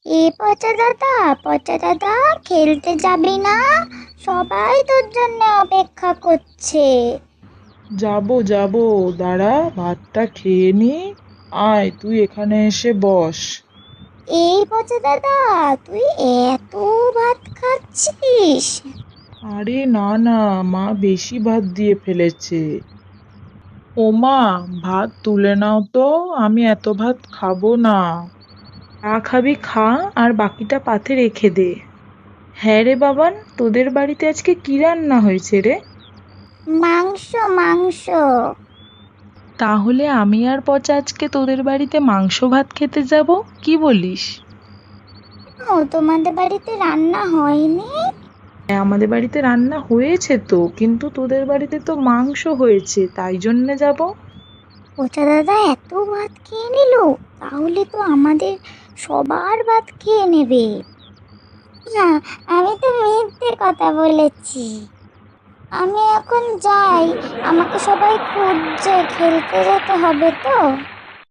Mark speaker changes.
Speaker 1: পচা দাদা, খেলতে যাবি না? সবাই তোর জন্য অপেক্ষা করছে।
Speaker 2: যাবো যাবো, দাঁড়া ভাতটা খেয়ে নি। আয় তুই এখানে এসে বস।
Speaker 1: এই পচা দাদা, তুই এত ভাত খাচ্ছিস?
Speaker 2: আরে না না, মা বেশি ভাত দিয়ে ফেলেছে। ও মা, ভাত তুলে নাও তো, আমি এত ভাত খাবো না। যা খাবি খা, আর বাকিটা পাতে রেখে দে। হ্যাঁ রে বাবান, তোদের বাড়িতে আজকে কি রান্না হয়েছে রে?
Speaker 1: মাংস, মাংস।
Speaker 2: তাহলে আমি আর পচা আজকে তোদের বাড়িতে মাংস ভাত খেতে যাব, কি বলিস?
Speaker 1: ও, তোমাদের বাড়িতে রান্না হয়নি?
Speaker 2: হ্যাঁ, আমাদের বাড়িতে রান্না হয়েছে তো, কিন্তু তোদের বাড়িতে তো মাংস হয়েছে, তাই জন্যে যাব।
Speaker 1: পচা দাদা এত ভাত খেয়ে নিল, তাহলে তো আমাদের সবার ভাত খেয়ে নেবে। না, আমি তো মিথ্যে কথা বলেছি। আমি এখন যাই, আমাকে সবাই খুঁজছে, খেলতে যেতে হবে তো।